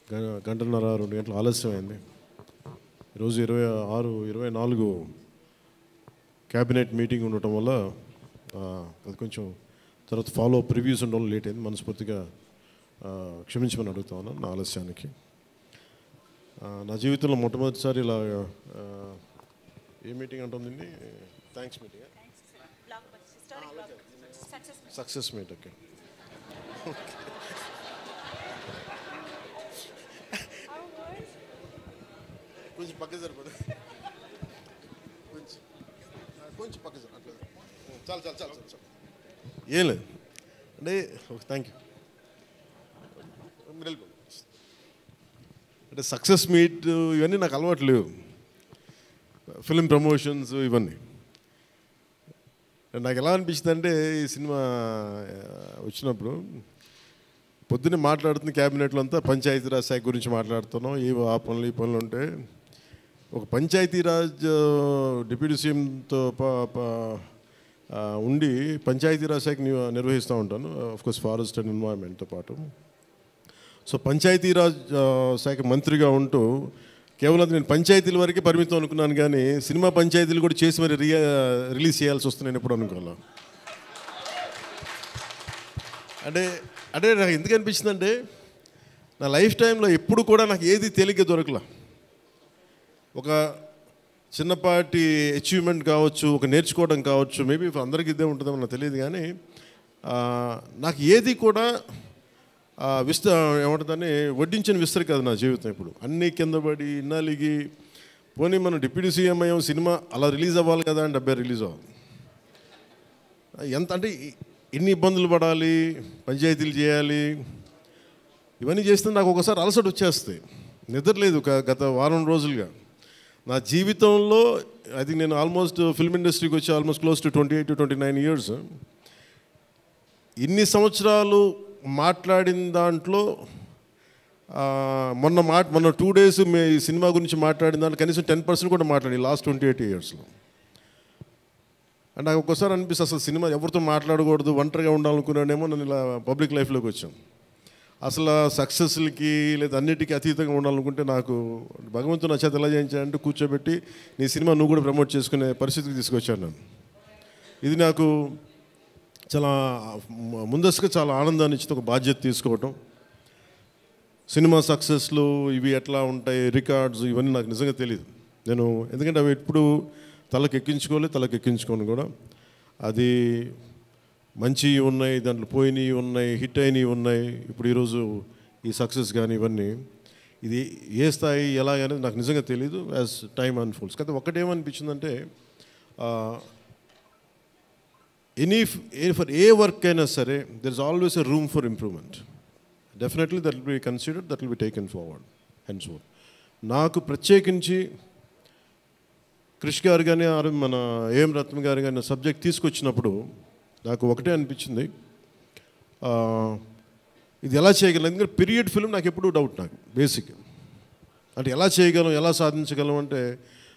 గంటన్నర 2 గంటలు ఆలస్యమైంది. ఈరోజు 26, 24 క్యాబినెట్ మీటింగ్ ఉండటం వల్ల అది కొంచెం తర్వాత ఫాలో అప్ రివ్యూస్ ఉండడం లేట్ అయింది. మనస్ఫూర్తిగా క్షమించమని అడుగుతా ఉన్నాను నా ఆలస్యానికి. నా జీవితంలో మొట్టమొదటిసారి ఇలా ఏ మీటింగ్ అంటుందండి? Thanks meeting, success meet. Okay, కొంచెం పక్క సరిపడు, కొంచెం పక్క సరి అట్లా చాలు చాలు చాలు చాలు. ఏం లేదు అంటే థ్యాంక్ యూ. మీరు వెళ్ళిపోండి. అంటే సక్సెస్ మీట్ ఇవన్నీ నాకు అలవాటు లేవు, ఫిల్మ్ ప్రమోషన్స్ ఇవన్నీ. నాకు ఎలా అనిపించింది అంటే ఈ సినిమా వచ్చినప్పుడు పొద్దున్నే మాట్లాడుతున్న క్యాబినెట్లో అంతా పంచాయతీరాజ్ శాఖ గురించి మాట్లాడుతున్నాం. ఏవో ఆ పనులు ఈ పనులు ఉంటే ఒక పంచాయతీరాజ్ డిప్యూటీ సీఎంతో ఉండి పంచాయతీరాజ్ శాఖ నిర్వహిస్తూ ఉంటాను, ఆఫ్కోర్స్ ఫారెస్ట్ అండ్ ఎన్వైరన్మెంట్తో పాటు. సో పంచాయతీరాజ్ శాఖ మంత్రిగా ఉంటూ కేవలం నేను పంచాయతీల వరకే పరిమితం అనుకున్నాను, కానీ సినిమా పంచాయతీలు కూడా చేసి మరి రిలీజ్ చేయాల్సి వస్తుంది నేను ఎప్పుడు అనుకోవాలా. అంటే అంటే నాకు ఎందుకు అనిపించిందంటే నా లైఫ్ టైంలో ఎప్పుడు కూడా నాకు ఏది తేలిగ్గా దొరకలా. ఒక చిన్నపాటి అచీవ్మెంట్ కావచ్చు, ఒక నేర్చుకోవడం కావచ్చు, మేబీ అందరికీ ఇదే ఉంటుందేమో నాకు తెలియదు, కానీ నాకు ఏది కూడా ఏమంటుందని వడ్డించిన విస్తరి కాదు నా జీవితం. ఇప్పుడు అన్నీ కింద పడి ఇన్నాళ్ళకి పోనీ మనం డిప్యూటీ సీఎం అయ్యాం, సినిమా అలా రిలీజ్ అవ్వాలి కదా అని 70 రిలీజ్ అవ్వాలి. ఎంత అంటే ఎన్ని ఇబ్బందులు పడాలి, పంచాయతీలు చేయాలి, ఇవన్నీ చేస్తే నాకు ఒకసారి అలసట వచ్చేస్తాయి. నిద్రలేదు గత వారం రోజులుగా. నా జీవితంలో అది నేను ఆల్మోస్ట్ ఫిల్మ్ ఇండస్ట్రీకి వచ్చి almost close to 28 to 29 years. ఇన్ని సంవత్సరాలు మాట్లాడిన దాంట్లో మొన్న 2 days ఈ సినిమా గురించి మాట్లాడిన దాంట్లో కనీసం 10% కూడా మాట్లాడి లాస్ట్ 28 yearsలో. అంటే నాకు ఒక్కోసారి అనిపిస్తుంది అసలు సినిమా ఎవరితో మాట్లాడకూడదు, ఒంటరిగా ఉండాలనుకున్నానేమో. నన్ను ఇలా పబ్లిక్ లైఫ్లోకి వచ్చాం. అసలు సక్సెస్లకి లేదా అన్నిటికీ అతీతంగా ఉండాలనుకుంటే నాకు భగవంతుడు నా చేత ఎలా చేయించాడంటే కూర్చోబెట్టి నీ సినిమా నువ్వు కూడా ప్రమోట్ చేసుకునే పరిస్థితికి తీసుకొచ్చాను నేను. ఇది నాకు చాలా ముందస్తుగా చాలా ఆనందాన్ని ఇచ్చింది, ఒక బాధ్యత తీసుకోవటం. సినిమా సక్సెస్లు ఇవి ఎట్లా ఉంటాయి, రికార్డ్స్ ఇవన్నీ నాకు నిజంగా తెలియదు. నేను ఎందుకంటే అవి ఎప్పుడు తలకెక్కించుకోను కూడా. అది మంచి ఉన్నాయి, దాంట్లో పోయినవి ఉన్నాయి, హిట్ అయినవి ఉన్నాయి. ఇప్పుడు ఈరోజు ఈ సక్సెస్ కానీ ఇవన్నీ ఇది ఏ స్థాయి ఎలా అనేది నాకు నిజంగా తెలీదు యాజ్ టైమ్ అన్ఫోల్డ్స్. కానీ ఒకటేమనిపించిందంటే ఫర్ ఏ వర్క్ అయినా సరే there is always a room for improvement. Definitely that will be considered, that will be taken forward and so. నాకు ప్రత్యేకించి క్రిష్ గారు కానీ మన ఏఎం రత్న గారు కానీ సబ్జెక్ట్ తీసుకొచ్చినప్పుడు నాకు ఒకటే అనిపించింది, ఇది ఎలా చేయగలం. ఎందుకంటే పీరియడ్ ఫిల్మ్ నాకు ఎప్పుడూ డౌట్, నాకు బేసిక్ అంటే ఎలా చేయగలం, ఎలా సాధించగలం అంటే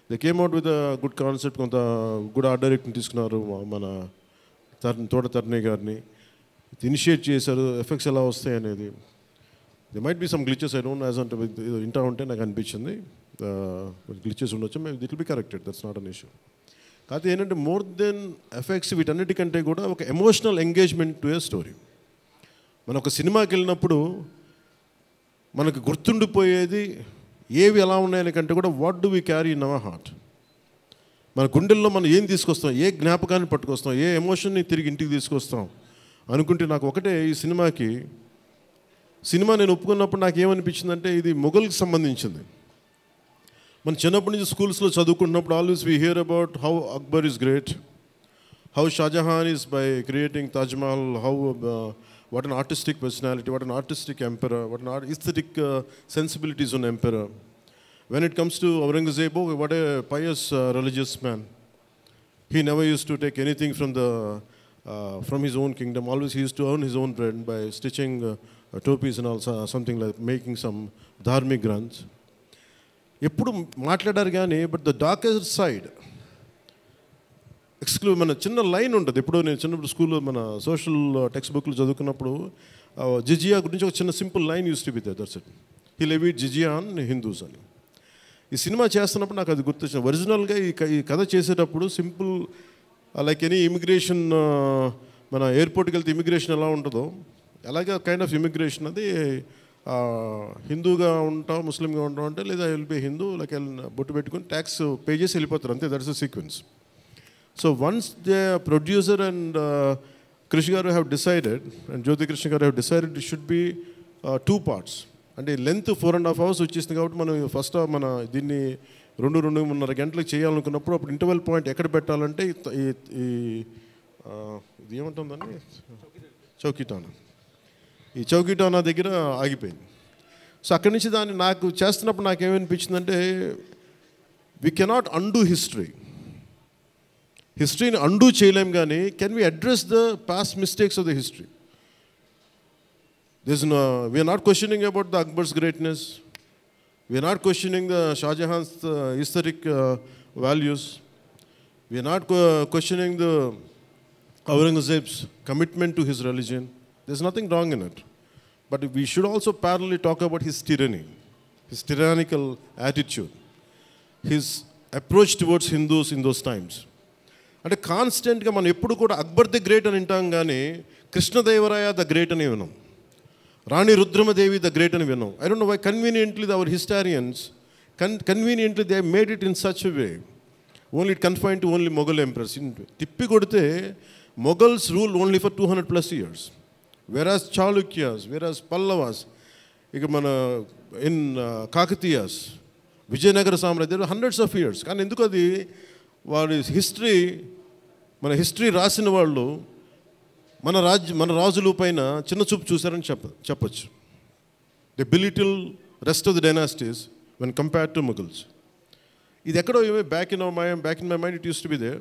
they came out with good concept. కొంత గుడ్ ఆర్ట్ డైరెక్ట్ని తీసుకున్నారు, మన తోట తరుణి గారిని ఇనిషియేట్ చేశారు. ఎఫెక్ట్స్ ఎలా వస్తాయి అనేది they might be some glitches, I don't as అంటే వింటా ఉంటే నాకు అనిపించింది గ్లిచెస్ ఉండొచ్చు, it will be corrected, that's not an issue. కాకపోతే ఏంటంటే మోర్ దెన్ ఎఫెక్ట్స్ వీటన్నిటికంటే కూడా ఒక emotional engagement to a story. మనం ఒక సినిమాకి వెళ్ళినప్పుడు మనకు గుర్తుండిపోయేది ఏవి ఎలా ఉన్నాయని కంటే కూడా what do we carry in our heart. మన గుండెల్లో మనం ఏం తీసుకొస్తాం, ఏ జ్ఞాపకాన్ని పట్టుకొస్తాం, ఏ ఎమోషన్ని తిరిగి ఇంటికి తీసుకొస్తాం అనుకుంటే నాకు ఒకటే ఈ సినిమా నేను ఒప్పుకున్నప్పుడు నాకు ఏమనిపించిందంటే ఇది మొఘల్కి సంబంధించింది. మన చిన్నప్పటి నుంచి స్కూల్స్లో చదువుకుంటున్నప్పుడు always we hear about how Akbar is great, how Shahjahan is by creating Taj Mahal, how what an artistic personality, what an artistic emperor, what an aesthetic sensibilities on emperor. When it comes to Aurangzeb, what a pious religious man. He never used to take anything from his own kingdom. Always he used to earn his own bread by stitching topis and also something like making some dharmic granths. ఎప్పుడు మాట్లాడారు కానీ but the darker side మన చిన్న line ఉంటుంది. ఎప్పుడు నేను చిన్నప్పుడు స్కూల్లో మన సోషల్ టెక్స్ట్ బుక్లు చదువుకున్నప్పుడు జిజియా గురించి ఒక చిన్న simple line use to be there, that's it. He levied jizya on Hindus అని. ఈ సినిమా చేస్తున్నప్పుడు నాకు అది గుర్తొచ్చింది. ఒరిజినల్గా ఈ కథ చేసేటప్పుడు సింపుల్ లైక్ ఎనీ ఇమిగ్రేషన్, మన ఎయిర్పోర్ట్కి వెళ్తే ఇమిగ్రేషన్ ఎలా ఉంటుందో అలాగే కైండ్ ఆఫ్ ఇమిగ్రేషన్ అది. హిందూగా ఉంటాం, ముస్లింగా ఉంటాం అంటే, లేదా వెళ్ళిపోయి హిందూ లైక్ బొట్టు పెట్టుకుని ట్యాక్స్ పే చేసి వెళ్ళిపోతారు అంతే. That's the sequence. So once the producer and కృషి గారు హ్యావ్ డిసైడెడ్, అండ్ జ్యోతి కృష్ణ గారు have decided it should be 2 parts. అంటే లెంత్ 4.5 hours వచ్చేసింది కాబట్టి మనం ఫస్ట్ మన దీన్ని 2-2.5 గంటలకు చేయాలనుకున్నప్పుడు అప్పుడు ఇంటర్వెల్ పాయింట్ ఎక్కడ పెట్టాలంటే ఇది ఏమంటుందండి, చౌకీటానా, ఈ చౌకీటానా దగ్గర ఆగిపోయింది. సో అక్కడి నుంచి దాన్ని నాకు చేస్తున్నప్పుడు నాకేమనిపించిందంటే, వి కెనాట్ అండూ హిస్టరీని అండూ చేయలేం, కానీ can we address the past mistakes of the history. We are not questioning about the Akbar's greatness. We are not questioning the Shah Jahan's aesthetic values. We are not questioning the Aurangzeb's commitment to his religion. There's nothing wrong in it. But we should also parallelly talk about his tyranny, his tyrannical attitude, his approach towards Hindus in those times. అంటే కాన్స్టెంట్గా మనం ఎప్పుడు కూడా Akbar the great అని వింటాం, కానీ Krishnadevaraya the great అని విన్నాం, రాణి రుద్రమదేవి ద గ్రేట్ అని విన్నాం. I don't know why conveniently our historians conveniently they made it in such way only it confine to only Mughal emperors. తిప్పి కొడితే Mughals rule only for 200+ years, వెరాజ్ చాళుక్యాస్, వెరాజ్ పల్లవాస్, ఇక మన ఇన్ కాకతీయాస్, విజయనగర సామ్రాజ్యం హండ్రెడ్స్ ఆఫ్ ఇయర్స్. కానీ ఎందుకు అది వాడి మన హిస్టరీ రాసిన వాళ్ళు మన రాజుల పైన చిన్న చూపు చూశారని చెప్పచ్చు. The belittle rest of the dynasties when compared to Mughals. ఇది ఎక్కడో back in my mind it use to be there.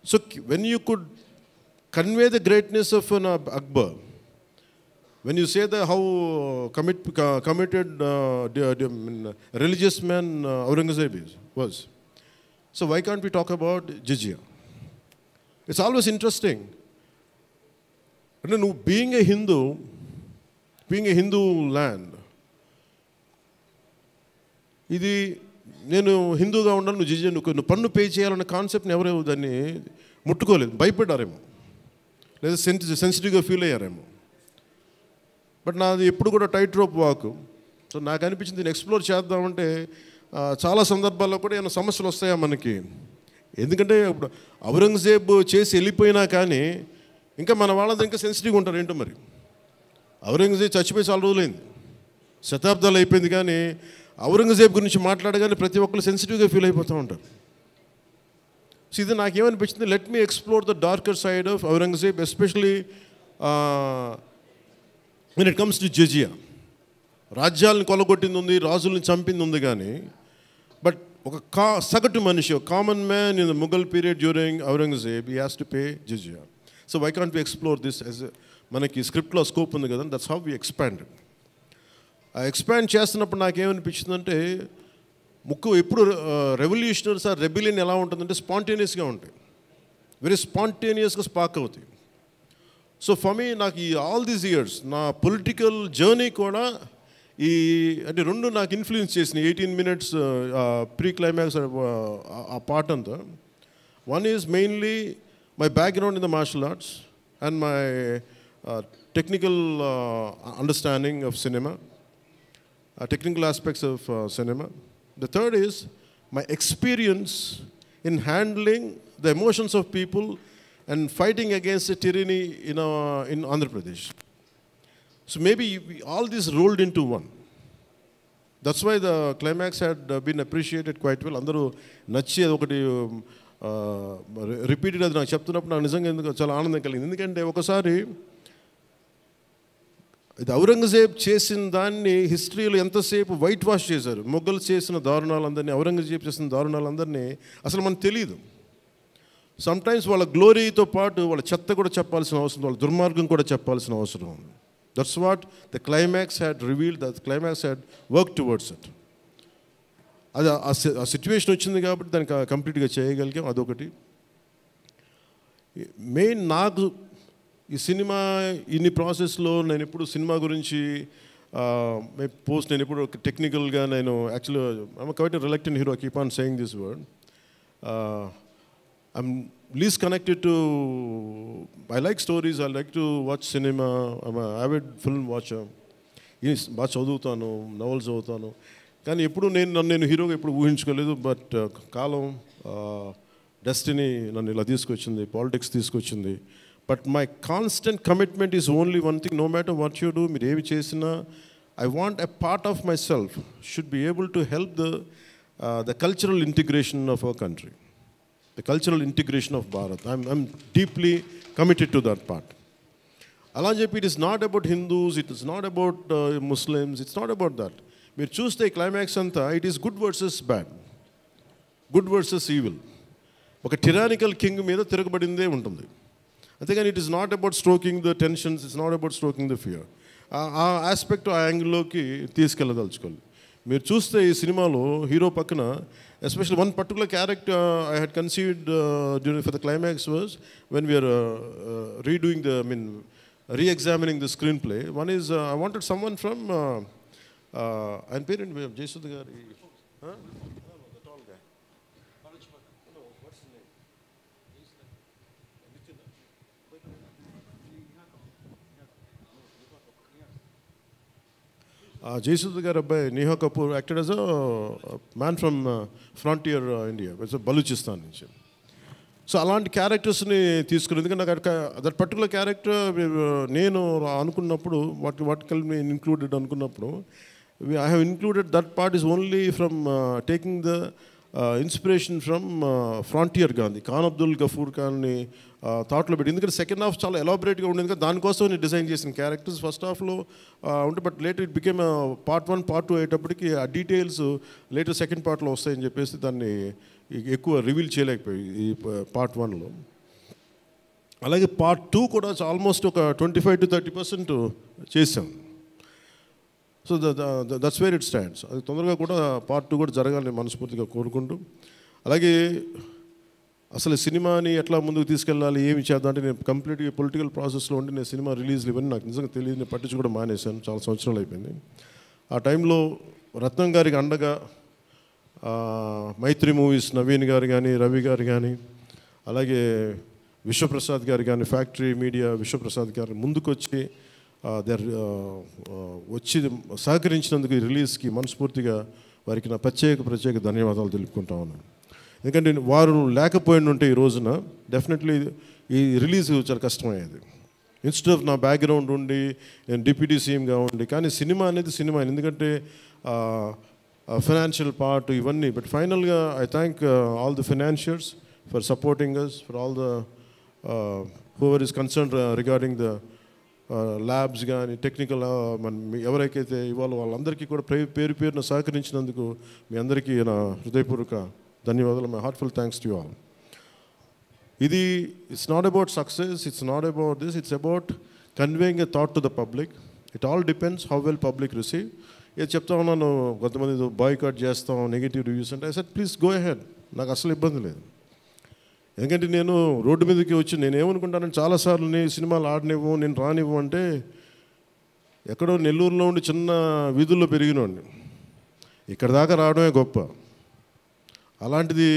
So when you could convey the greatness of an Akbar, when you say that how committed religious man Aurangzeb was, so why can't we talk about jizya? It's always interesting. And no, being a Hindu land, ఇది నేను హిందూగా ఉండాలి, నువ్వు జిజియా నువ్వు పన్ను pay చేయాలన్న కాన్సెప్ట్ని ఎవరు దాన్ని ముట్టుకోలేదు, భయపడ్డారేమో, లేదా సెన్సిటివ్గా ఫీల్ అయ్యారేమో. బట్ నాది ఎప్పుడు కూడా టైట్ రోప్ వాక్. సో నాకు అనిపించింది దీన్ని ఎక్స్ప్లోర్ చేద్దామంటే చాలా సందర్భాల్లో కూడా ఏమైనా సమస్యలు వస్తాయా మనకి. ఎందుకంటే ఇప్పుడు ఔరంగజేబ్ చేసి వెళ్ళిపోయినా కానీ ఇంకా మన వాళ్ళంతా ఇంకా సెన్సిటివ్గా ఉంటారు ఏంటో మరి. ఔరంగజేబ్ చచ్చిపోయి చాలా రోజులైంది, శతాబ్దాలు అయిపోయింది, కానీ ఔరంగజేబ్ గురించి మాట్లాడగానే ప్రతి ఒక్కరు సెన్సిటివ్గా ఫీల్ అయిపోతూ ఉంటారు. సో ఇది నాకేమనిపించింది, let me explore the darker side of Aurangzeb, especially when it comes to jizya. రాజ్యాలను కొలగొట్టింది ఉంది, రాజులను చంపింది ఉంది, కానీ బట్ ఒక సగటు మనిషి, ఒక common man in the Mughal period during Aurangzeb, he has to pay jizya. So why can't we explore this as మనకి స్క్రిప్ట్లో స్కోప్ ఉంది కదా, దట్స్ హౌ వి ఎక్స్పాండెడ్. ఆ ఎక్స్పాండ్ చేస్తున్నప్పుడు నాకేమనిపించిందంటే, ఎప్పుడు రెవల్యూషనరీస్ ఆ రెబిలియన్ ఎలా ఉంటుందంటే స్పాంటేనియస్గా ఉంటాయి, వెరీ స్పాంటేనియస్గా స్పార్క్ అవుతాయి. సో ఫర్ మీ నాకు ఈ ఆల్ దీస్ ఇయర్స్ నా పొలిటికల్ జర్నీ కూడా అంటే రెండు నాకు ఇన్ఫ్లుయెన్స్ చేసినాయి. 18 minutes ప్రీ క్లైమాక్స్ ఆ పార్ట్ అంతా. One is mainly my background in the martial arts and my technical understanding of cinema, technical aspects of cinema. The third is my experience in handling the emotions of people and fighting against the tyranny in Andhra Pradesh. So maybe all this rolled into one. That's why the climax had been appreciated quite well. Andaru nachi adokati repeated అది నాకు చెప్తున్నప్పుడు నాకు నిజంగా ఎందుకు చాలా ఆనందం కలిగింది. ఎందుకంటే ఒకసారి ఇది ఔరంగజేబ్ చేసిన దాన్ని హిస్టరీలో ఎంతసేపు వైట్ వాష్ చేశారు. మొఘల్స్ చేసిన దారుణాలందరినీ, ఔరంగజేబ్ చేసిన దారుణాలందరినీ అసలు మనకు తెలియదు. సమ్టైమ్స్ వాళ్ళ గ్లోరీతో పాటు వాళ్ళ చెత్త కూడా చెప్పాల్సిన అవసరం, వాళ్ళ దుర్మార్గం కూడా చెప్పాల్సిన అవసరం ఉంది. That's what the climax had revealed, the climax had work towards it. అది ఆ సిచ్యువేషన్ వచ్చింది కాబట్టి దానికి కంప్లీట్గా చేయగలిగాం. అదొకటి. మెయిన్ నాకు ఈ సినిమా ఇన్ని ప్రాసెస్లో నేను ఎప్పుడు సినిమా గురించి పోస్ట్ నేను ఇప్పుడు టెక్నికల్గా నేను actually I'm quite reluctant hero, keep on saying this word. I'm least connected to, I like stories, I like to watch cinema, I'm avid film watcher. బాగా చదువుతాను, నవల్స్ చదువుతాను, కానీ ఎప్పుడు నేను హీరోగా ఎప్పుడు ఊహించుకోలేదు. బట్ కాలం, డెస్టినీ నన్ను ఇలా తీసుకొచ్చింది, పాలిటిక్స్ తీసుకొచ్చింది. But my constant commitment is only one thing, no matter what you do, మీరు ఏమి చేసినా I want a part of myself should be able to help the cultural integration of our country, the cultural integration of Bharat. I'm deeply committed to that part. అలా అని చెప్పి it is not about Hindus, it is not about Muslims, it's not about that. మీరు చూస్తే climax అంతా it is good versus bad, good versus evil. ఒక tyrannical king మీద తిరగబడిందే ఉంటుంది, అంతేగాని it is not about stroking the tensions, it's not about stroking the fear. ఆ aspect, ఆ యాంగిల్లోకి తీసుకెళ్ళదలుచుకోవాలి. మీరు చూస్తే ఈ సినిమాలో హీరో పక్కన especially one particular character I had conceived during for the climax was when we're redoing the re-examining the screenplay. One is I wanted someone from ఆయన పేరేంటి జయసుధ గారి, the tall guy, no, what's his name, Jayasudha గారి అబ్బాయి Neha Kapoor acted as a man from frontier India, Balochistan నుంచి. So అలాంటి క్యారెక్టర్స్ని తీసుకుని, ఎందుకంటే నాకు దట్ పర్టికులర్ క్యారెక్టర్ నేను అనుకున్నప్పుడు వాట్ కెన్ బి ఇన్క్లూడెడ్ అనుకున్నప్పుడు I have included that part is only from taking the inspiration from Frontier Gandhi, Khan Abdul Ghaffar ఖాన్ని థాట్లో పెట్టి. ఎందుకంటే సెకండ్ హాఫ్ చాలా ఎలాబరేట్గా ఉండేది కదా, దానికోసం నేను డిజైన్ చేసిన క్యారెక్టర్స్ ఫస్ట్ హాఫ్లో ఉంటే, but later it became part 1 part 2 అయ్యేటప్పటికి ఆ డీటెయిల్స్ లేటర్ సెకండ్ పార్ట్లో వస్తాయని చెప్పేసి దాన్ని ఎక్కువ రివీల్ చేయలేకపోయి ఈ పార్ట్ 1లో. అలాగే పార్ట్ 2 కూడా ఆల్మోస్ట్ ఒక 25 to 30% చేసాం. So that's where it stands. అది తొందరగా కూడా పార్ట్ 2 కూడా జరగాలని మనస్ఫూర్తిగా కోరుకుంటూ, అలాగే అసలు సినిమాని ఎట్లా ముందుకు తీసుకెళ్ళాలి, ఏమి చేద్దాం అంటే, నేను కంప్లీట్గా పొలిటికల్ ప్రాసెస్లో ఉండి నేను సినిమా రిలీజ్లు ఇవన్నీ నాకు నిజంగా తెలియదు, నేను పట్టించుకోవడం మానేశాను, చాలా సంవత్సరాలు అయిపోయింది. ఆ టైంలో రత్నం గారికి అండగా మైత్రి మూవీస్ నవీన్ గారు కానీ, రవి గారు కానీ, అలాగే విశ్వప్రసాద్ గారు కానీ, ఫ్యాక్టరీ మీడియా విశ్వప్రసాద్ గారు ముందుకొచ్చి వచ్చి సహకరించినందుకు ఈ రిలీజ్కి మనస్ఫూర్తిగా వారికి నా ప్రత్యేక ధన్యవాదాలు తెలుపుకుంటా ఉన్నాను. ఎందుకంటే వారు లేకపోయింటే ఈ రోజున డెఫినెట్లీ ఈ రిలీజ్ చాలా కష్టమయ్యేది. ఇన్స్టెడ్ ఆఫ్ నా బ్యాక్గ్రౌండ్ ఉండి నేను డిప్యూటీ సీఎంగా ఉండి, కానీ సినిమా అనేది సినిమా, ఎందుకంటే ఫైనాన్షియల్ పార్ట్ ఇవన్నీ. బట్ ఫైనల్గా I thank all the financiers for supporting us, for all the whoever is concern regarding the labs కానీ, టెక్నికల్ ఎవరికైతే ఇవాళ వాళ్ళందరికీ కూడా పేరున సహకరించినందుకు మీ అందరికీ నా హృదయపూర్వక ధన్యవాదాలు. My heartful thanks to you all. ఇది it's not about success, it's not about this, it's about conveying a thought to the public. It all depends how well public receive. ఏది చెప్తా ఉన్నాను, కొంతమంది బాయ్కాట్ చేస్తాం, నెగిటివ్ రివ్యూస్ అంటే, I said please go ahead, నాకు అసలు ఇబ్బంది లేదు. ఎందుకంటే నేను రోడ్డు మీదకి వచ్చి నేను ఏమనుకుంటానంటే, చాలాసార్లు నేను సినిమాలు ఆడనివ్వు, నేను రానివ్వు అంటే, ఎక్కడో నెల్లూరులో ఉండి చిన్న వీధుల్లో పెరిగినోడిని, ఇక్కడ దాకా రావడమే గొప్ప. అలాంటిది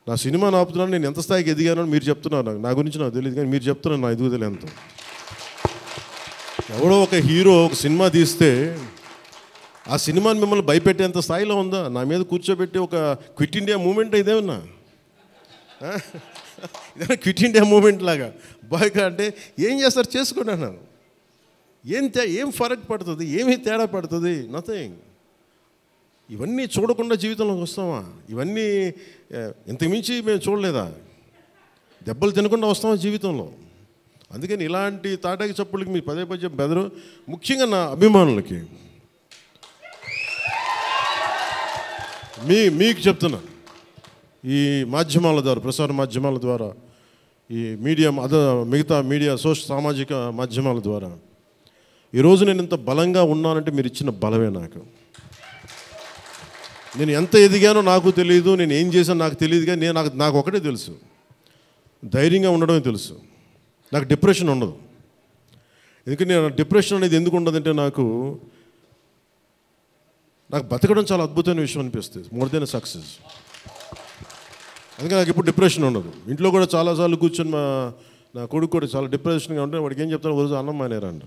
నా సినిమా ఆపుతున్నాను, నేను ఎంత స్థాయికి ఎదిగానో మీరు చెప్తున్నారు. నా గురించి నాకు తెలియదు, కానీ మీరు చెప్తున్నారు నా ఎదుగుదల ఎంత. ఎవడో ఒక హీరో ఒక సినిమా తీస్తే ఆ సినిమాని మిమ్మల్ని భయపెట్టేంత స్థాయిలో ఉందా? నా మీద కూర్చోబెట్టి ఒక క్విట్ ఇండియా మూమెంట్ ఇదేమన్నా, ఇదేమన్నా క్విట్ ఇండియా మూమెంట్ లాగా బాయ్కా అంటే ఏం చేస్తారు చేసుకోండి అన్నాను. ఏం ఫరక్ పడుతుంది, ఏమీ తేడా పడుతుంది? నథింగ్. ఇవన్నీ చూడకుండా జీవితంలోకి వస్తామా? ఇవన్నీ ఇంతకుమించి మేము చూడలేదా? దెబ్బలు తినకుండా వస్తామా జీవితంలో? అందుకని ఇలాంటి తాటాకి చప్పుళ్ళకి మీ పదే బెదరు. ముఖ్యంగా నా అభిమానులకి మీకు చెప్తున్నా, ఈ మాధ్యమాల ద్వారా, ప్రసార మాధ్యమాల ద్వారా, ఈ మీడియా మిగతా మీడియా సామాజిక మాధ్యమాల ద్వారా ఈరోజు నేను ఇంత బలంగా ఉన్నానంటే మీరు ఇచ్చిన బలమే. నేను ఎంత ఎదిగానో నాకు తెలియదు, నేను ఏం చేశానో నాకు తెలియదు, కానీ నాకు ఒకటే తెలుసు, ధైర్యంగా ఉండడమే తెలుసు. నాకు డిప్రెషన్ ఉండదు. ఎందుకంటే నేను డిప్రెషన్ అనేది ఎందుకు ఉండదంటే, నాకు నాకు బతకడం చాలా అద్భుతమైన విషయం అనిపిస్తుంది, మోర్ దెన్ సక్సెస్. అందుకే నాకు ఇప్పుడు డిప్రెషన్ ఉండదు. ఇంట్లో కూడా చాలాసార్లు కూర్చొని నా కొడుకు కూడా చాలా డిప్రెషన్గా ఉంటే వాడికి ఏం చెప్తాను, రోజు అన్నం మానేరంట.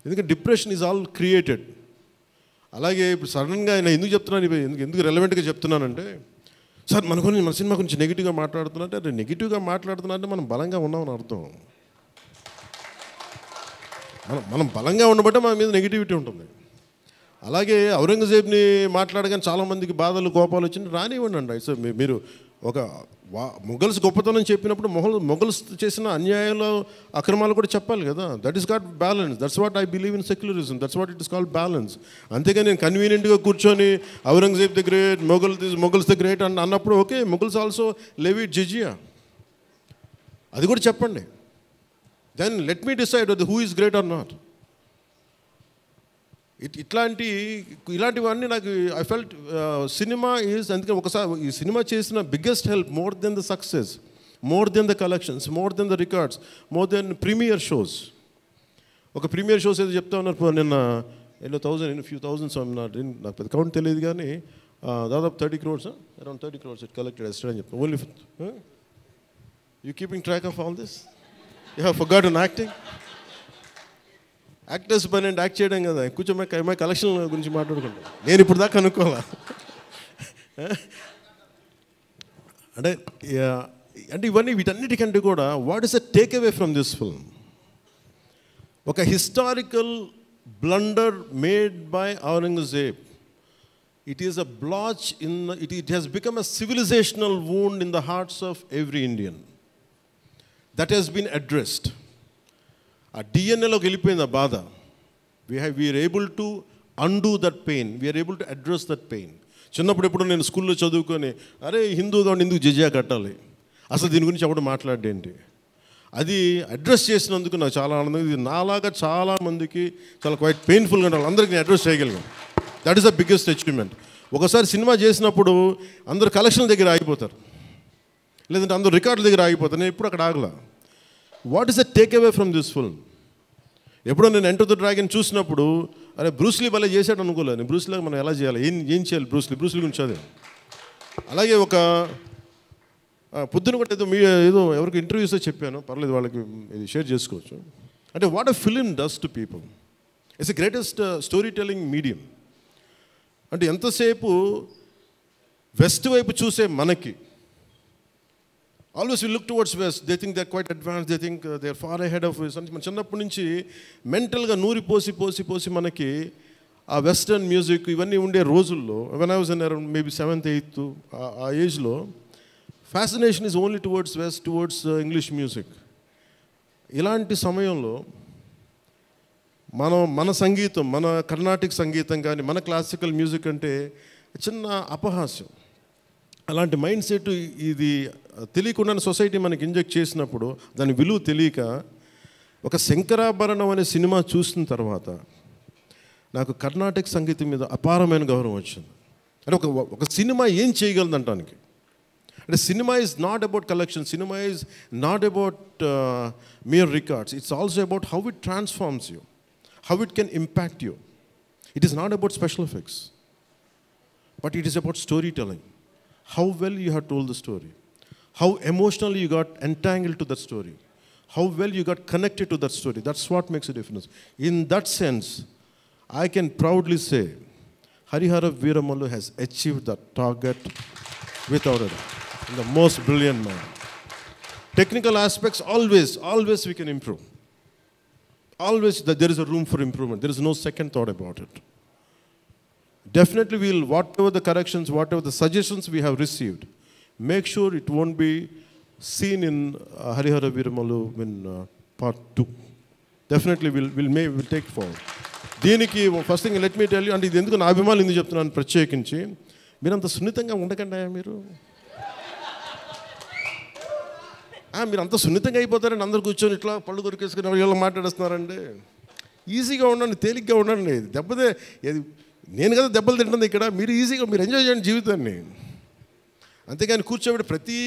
ఎందుకంటే డిప్రెషన్ ఈజ్ ఆల్ క్రియేటెడ్. అలాగే ఇప్పుడు సడన్గా నేను ఎందుకు చెప్తున్నాను, ఎందుకు రెలవెంట్గా చెప్తున్నానంటే, సార్ మన సినిమా గురించి నెగిటివ్గా మాట్లాడుతున్నట్టే, అది నెగిటివ్గా మాట్లాడుతున్నా అంటే మనం బలంగా ఉన్నామని అర్థం. మనం బలంగా ఉండబట్టే మన మీద నెగిటివిటీ ఉంటుంది. అలాగే ఔరంగజేబ్ని మాట్లాడగానే చాలామందికి బాధలు కోపాలు వచ్చింది, రానివ్వండి అండి. సో మీరు ఒక మొఘల్స్ గొప్పతనం చెప్పినప్పుడు మొఘల్స్ చేసిన అన్యాయాలు అక్రమాలు కూడా చెప్పాలి కదా. That is got balance. That's what I believe in secularism. That's what it is called balance. అంతేగాని నేను కన్వీనియంట్గా కూర్చొని Aurangzeb the great, Mughals the great అన్నప్పుడు okay, Mughals also levied jizya, అది కూడా చెప్పండి. Then let me decide who is great or not. ఇలాంటివన్నీ నాకు ఐ ఫెల్ట్ సినిమా ఈజ్, అందుకే ఒకసారి ఈ సినిమా చేసిన biggest help, more than the success, more than the collections, more than the records, more than premier shows. ఒక premier shows ఏదో చెప్తా ఉన్నారు నిన్న, ఫ్యూ థౌజండ్స్, నాకు పెద్ద కౌంట్ తెలియదు కానీ దాదాపు 30 crores, around 30 crores it collected yesterday అని చెప్తాను. Only you keeping track of all this? You have forgotten acting? Actors పని అంటే యాక్ట్ చేయడం కదా, కూర్చోమై కలెక్షన్ గురించి మాట్లాడుకుంటాం. నేను ఇప్పుడు దాకా అనుకోవాలా అంటే ఇవన్నీ వీటన్నిటికంటే కూడా what is the take away from this film? ఒక historical blunder made by Aurangzeb. It is a blotch in it has become a civilisational wound in the hearts of every Indian. That has been addressed. ఆ డిఎన్ఏలోకి వెళ్ళిపోయింది ఆ బాధ. We are able to undo that pain, we are able to address that pain. చిన్నప్పుడు ఎప్పుడు నేను స్కూల్లో చదువుకొని, అరే హిందూగా ఉండి ఎందుకు జిజియా కట్టాలి, అసలు దీని గురించి ఎవడు మాట్లాడేంటి, అది అడ్రస్ చేసినందుకు నాకు చాలా ఆనందంగా. ఇది నాలాగా చాలామందికి చాలా క్వైట్ పెయిన్ఫుల్గా ఉండాలి, అందరికీ నేను అడ్రస్ చేయగలిగాను. That is the biggest achievement. ఒకసారి సినిమా చేసినప్పుడు అందరు కలెక్షన్ల దగ్గర ఆగిపోతారు, లేదంటే అందరూ రికార్డుల దగ్గర ఆగిపోతారు. నేను ఎప్పుడు అక్కడ ఆగలా. What is the take away from this film? ఎప్పుడో నేను ఎంటర్ ద డ్రాగన్ చూసినప్పుడు, అరే బ్రూస్లీ భలే చేశాడు అనుకోలేదు. బ్రూస్లీగా మనం ఎలా చేయాలి, ఏం చేయాలి, బ్రూస్లీ గురించి అదే. అలాగే ఒక పొద్దున కూడా ఏదో ఎవరికి ఇంటర్వ్యూస్లో చెప్పాను, పర్లేదు వాళ్ళకి ఇది షేర్ చేసుకోవచ్చు. అంటే what a film does to people. It's the greatest story telling medium. అంటే ఎంతసేపు వెస్ట్ వైపు చూసే మనకి, always we look towards west, they think they are quite advance, they think they are far ahead of us. మన చిన్నప్పటి నుంచి మెంటల్గా నూరి పోసి మనకి ఆ వెస్టర్న్ మ్యూజిక్ ఇవన్నీ ఉండే రోజుల్లో, when I was in around maybe 7th 8th ఆ ఏజ్లో, fascination is only towards west, towards English music. ఇలాంటి సమయంలో మన సంగీతం, మన కర్ణాటిక్ సంగీతం కానీ మన క్లాసికల్ మ్యూజిక్ అంటే చిన్న అపహాస్యం. అలాంటి మైండ్ సెట్ ఇది తెలియకుండా సొసైటీ మనకి ఇంజెక్ట్ చేసినప్పుడు, దాని విలువ తెలియక, ఒక శంకరాభరణం అనే సినిమా చూసిన తర్వాత నాకు కర్ణాటక సంగీతం మీద అపారమైన గౌరవం వచ్చింది. అంటే ఒక సినిమా ఏం చేయగలదు అంటానికి. అంటే cinema is not about collection, cinema is not about mere records, it's also about how it transforms you, how it can impact you. It is not about special effects, but it is about story telling. How well you have told the story, how emotionally you got entangled to that story, how well you got connected to that story. That's what makes a difference. In that sense, I can proudly say Harihara Veeramallu has achieved that target without a doubt. In the most brilliant manner. Technical aspects, always we can improve. Always there is a room for improvement. There is no second thought about it. Definitely we'll, whatever the corrections, whatever the suggestions we have received, make sure it won't be seen in Harihara Veeramallu in part 2. Definitely we'll take forward. దీనికి first thing let me tell you, అంటే ఇది ఎందుకు నా అభిమానులు ఎందుకు చెప్తున్నాను ప్రత్యేకించి, మీరంత సున్నితంగా ఉండకండి. మీరు అంత సున్నితంగా అయిపోతారండి, అందరు కూర్చొని ఇట్లా పళ్ళు కొరికేసుకుని వీళ్ళు మాట్లాడేస్తున్నారండి. ఈజీగా ఉండండి, తేలిగ్గా ఉండండి. నేను కదా దెబ్బలు తింటుంది ఇక్కడ, మీరు ఈజీగా మీరు ఎంజాయ్ చేయండి జీవితాన్ని. అంతేగాని కూర్చోబెట్టి ప్రతి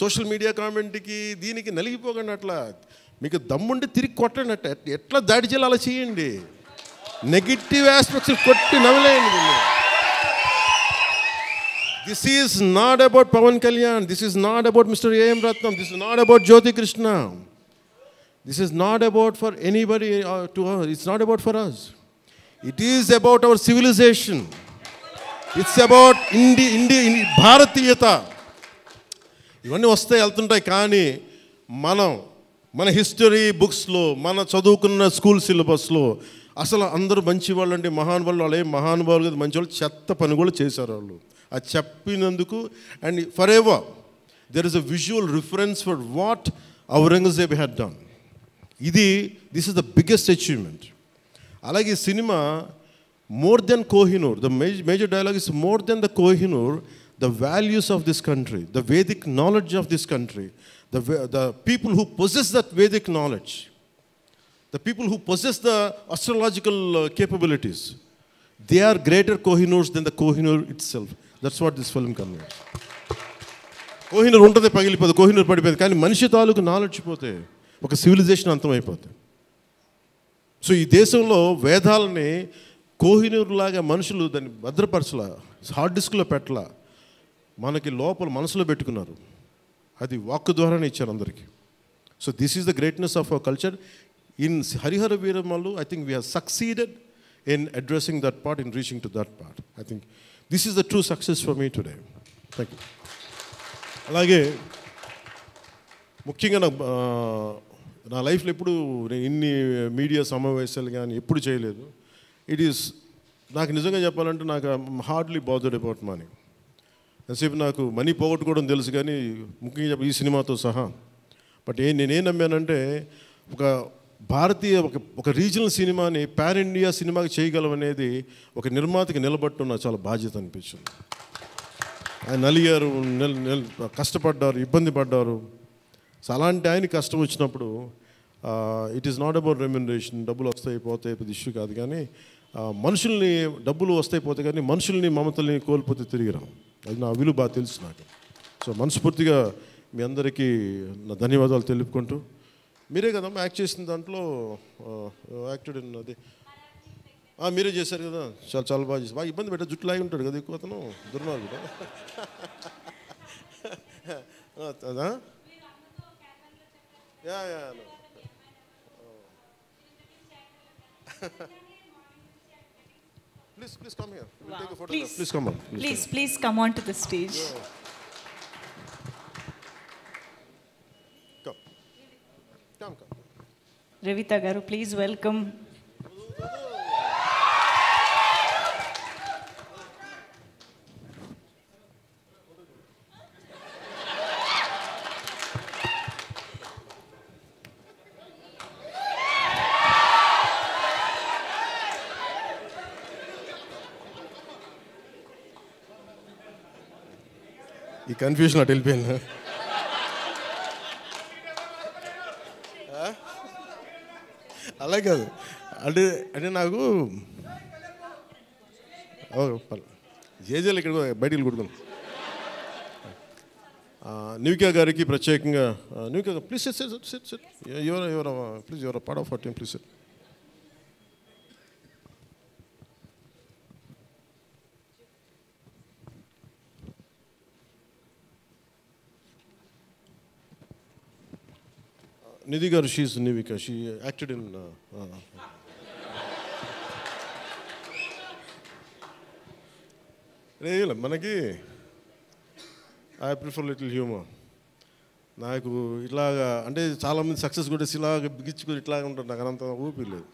సోషల్ మీడియా కామెంట్కి దీనికి నలిగిపోకండి. అట్లా మీకు దమ్ముండి తిరిగి కొట్టండి, ఎట్లా దాడి చేయాలి అలా చేయండి. నెగిటివ్ ఆస్పెక్ట్స్ కొట్టి నవ్వలేండి. This is not about Pawan Kalyan. This is not about Mr. A.M. Ratnam. This is not about Jyoti Krishna. This is not about for anybody to us. It's not about for us. It is about our civilization. It's about భారతీయత. ఇవన్నీ వస్తాయి వెళ్తుంటాయి, కానీ మన history బుక్స్లో, మన చదువుకున్న school సిలబస్లో అసలు అందరూ మంచి వాళ్ళు అంటే మహానుభావులు, వాళ్ళు ఏం మహానుభావులు కదా, మంచి వాళ్ళు చెత్త పని కూడా చేశారు వాళ్ళు. అది చెప్పినందుకు and for ever there is a visual reference for what Aurangzeb had done. This is the biggest achievement. అలాగే ఈ cinema more than Kohinoor, the major dialogue is more than the Kohinoor, the values of this country, the Vedic knowledge of this country, the people who possess that Vedic knowledge, the people who possess the astrological capabilities, they are greater Kohinoors than the Kohinoor itself. That's what this film conveys. Kohinoor ఉంటుంది, పగిలిపోదు, కోహినూర్ పడిపోతుంది, కానీ మనిషి తాలూకు knowledge పోతే ఒక civilisation అంతమైపోతుంది. So ఈ దేశంలో వేదాలని కోహినూర్ లాగా మనుషులు దాన్ని భద్రపరచలా, హార్డ్ డిస్క్లో పెట్టలా, మనకి లోపల మనసులో పెట్టుకున్నారు. అది వాక్కు ద్వారానే ఇచ్చారు అందరికీ. So this is the greatness of our culture. In Harihara Veeramallu I think we have succeeded in addressing that part, in reaching to that part. I think this is the true success for me today. Thank you. అలాగే ముఖ్యంగా నా లైఫ్లో ఎప్పుడు నేను ఇన్ని media సమావేశాలు కానీ ఎప్పుడు చేయలేదు. ఇట్ ఈస్ నాకు నిజంగా చెప్పాలంటే నాకు హార్డ్లీ బాదర్డ్ అబౌట్ మనీ. ఎంతసేపు నాకు మనీ పోగొట్టుకోవడం తెలుసు, కానీ ముఖ్యంగా ఈ సినిమాతో సహా. బట్ నేనేం నమ్మానంటే ఒక భారతీయ ఒక రీజనల్ సినిమాని పాన్ ఇండియా సినిమాకి చేయగలం అనేది ఒక నిర్మాతకి నిలబట్టడం నాకు చాలా బాధ్యత అనిపించింది. ఆయన నలిగారు, కష్టపడ్డారు, ఇబ్బంది పడ్డారు. సో అలాంటి ఆయన కష్టం వచ్చినప్పుడు it is not about remuneration, డబ్బులు వస్తాయి పోతాయి, పెద్ద ఇష్యూ కాదు. కానీ మనుషుల్ని, డబ్బులు వస్తాయి పోతాయి, కానీ మనుషుల్ని, మమతల్ని కోల్పోతే తిరిగి రాం. అది నా విలువ బాగా తెలుసు నాకు. సో మనస్ఫూర్తిగా మీ అందరికీ నా ధన్యవాదాలు తెలుపుకుంటూ, మీరే కదమ్మా యాక్ట్ చేసిన దాంట్లో యాక్టెడ్ అది మీరే చేశారు కదా, చాలా బాగా చేశారు. బాగా ఇబ్బంది పెట్టా, జుట్టు లాగి ఉంటాడు కదా ఎక్కువ అతను, దుర్మార్గుడు. అదా Please come here. We'll take a photograph. Please come on. Please come on to the stage. Come. Revita garu, please welcome. ఈ కన్ఫ్యూజన్ అటు వెళ్ళిపోయింది. అలా కాదు అంటే నాకు జేజేలు ఇక్కడ బయటికి కొడుకున్నాను. నివికా గారికి ప్రత్యేకంగా, Nivika please sit please your part of our team, please sit. Nidhi garu, she's Nivika. She acted in. మనకి ఐ ప్రిఫర్ లిటిల్ హ్యూమర్. నాకు ఇట్లాగా అంటే చాలామంది సక్సెస్ కూడా ఇలాగ బిగించుకొని ఇట్లాగా ఉంటారు, నాకు అంత ఊపిరి లేదు.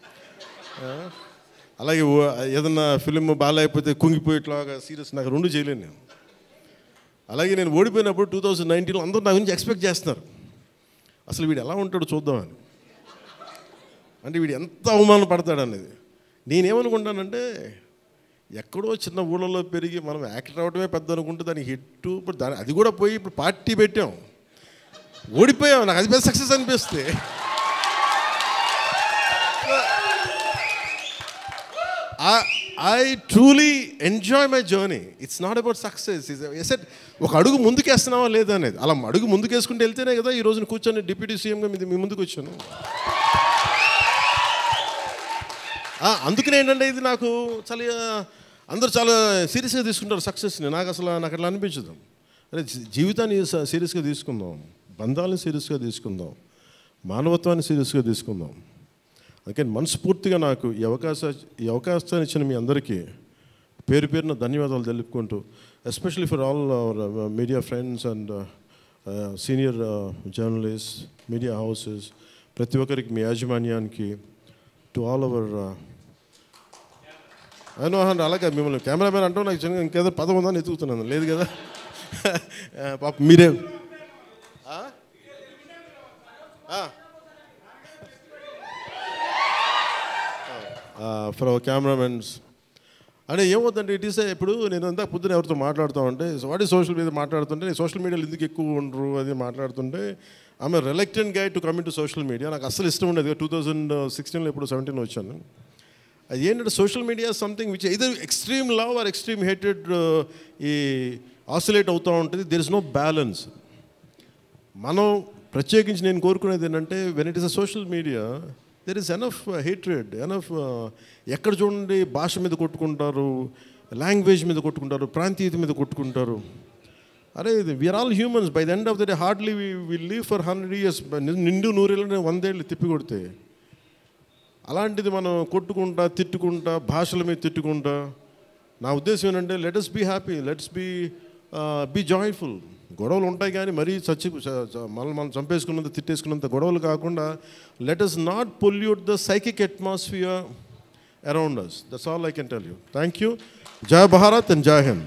అలాగే ఏదన్నా ఫిలిం బాగాలేకపోతే కుంగిపోయి ఇట్లాగా సీరియస్, నాకు రెండు చేయలేను నేను. అలాగే నేను ఓడిపోయినప్పుడు 2019లో అందరూ నా గురించి ఎక్స్పెక్ట్ చేస్తున్నారు, అసలు వీడు ఎలా ఉంటాడో చూద్దామని, అంటే వీడు ఎంత అవమానం పడతాడు అనేది. నేనేమనుకుంటానంటే ఎక్కడో చిన్న ఊళ్ళలో పెరిగి మనం యాక్టర్ అవ్వడమే పెద్ద అనుకుంటే దానికి హిట్, ఇప్పుడు అది కూడా పోయి ఇప్పుడు పార్టీ పెట్టాం, ఓడిపోయాం, నాకు అది పెద్ద సక్సెస్ అనిపిస్తే. I truly enjoy my journey. It's not about success. I said ఒక అడుగు ముందుకేస్తున్నావా లేదా అనేది. అలా అడుగు ముందుకేసుకుంటూ వెళ్తేనే కదా ఈ రోజున కూర్చొని డిప్యూటీ సీఎంగా మీ ముందుకు వచ్చాను. అందుకనే ఏంటంటే ఇది నాకు చాలా అందరూ చాలా సీరియస్గా తీసుకుంటారు సక్సెస్ని. నాకు అట్లా అనిపించదు. అరే జీవితాన్ని సీరియస్గా తీసుకుందాం, బంధాలను సీరియస్గా తీసుకుందాం, మానవత్వాన్ని సీరియస్గా తీసుకుందాం. అందుకని మనస్ఫూర్తిగా నాకు ఈ అవకాశాన్ని ఇచ్చిన మీ అందరికీ పేరు పేరున ధన్యవాదాలు తెలుపుకుంటూ, especially for all our media friends and senior journalist, media houses, ప్రతి ఒక్కరికి, మీ యాజమాన్యానికి, టు ఆల్ అవర్ అలాగే మిమ్మల్ని కెమెరామెన్ అంటూ నాకు చిన్న ఇంకేదో పదం ఉందని ఎత్తుకుతున్నాను, లేదు కదా పాప మీరే ఫర్ అవర్ కెమెరామెన్స్. అంటే ఏమవుతుందంటే ఇట్ ఈస్ ఇప్పుడు నేను అంతా పొద్దున ఎవరితో మాట్లాడుతూ ఉంటే వాటి సోషల్ మీడియా మాట్లాడుతుంటే, సోషల్ మీడియాలో ఎందుకు ఎక్కువ ఉండరు అది మాట్లాడుతుంటే, ఆమె reluctant guy to coming to social media. నాకు అసలు ఇష్టం ఉండేది. 2016లో ఇప్పుడు 17 వచ్చాను. అది ఏంటంటే social media something which either extreme love or extreme hated ఈ ఆసిలేట్ అవుతూ ఉంటుంది. There is no balance. మనం ప్రత్యేకించి నేను కోరుకునేది ఏంటంటే, when it is a social media there is enough hatred, enough ఎక్కడ చూడండి భాష మీద కొట్టుకుంటారు, లాంగ్వేజ్ మీద కొట్టుకుంటారు, ప్రాంతీయత మీద కొట్టుకుంటారు. అరే we're all humans. By the end of the day hardly we live for 100 years. నిండు 100 ఏళ్ళని 100 ఏళ్ళు తిప్పి కొడితే, అలాంటిది మనం కొట్టుకుంటా తిట్టుకుంటా భాషల మీద తిట్టుకుంటా, నా ఉద్దేశం ఏంటంటే let us be happy, let's be joyful. గొడవలు ఉంటాయి కానీ మరీ మనం చంపేసుకున్నంత తిట్టేసుకున్నంత గొడవలు కాకుండా, let us not pollute the psychic atmosphere around us. That's all I can tell you. Thank you. జై భారత్ అండ్ జై హింద్.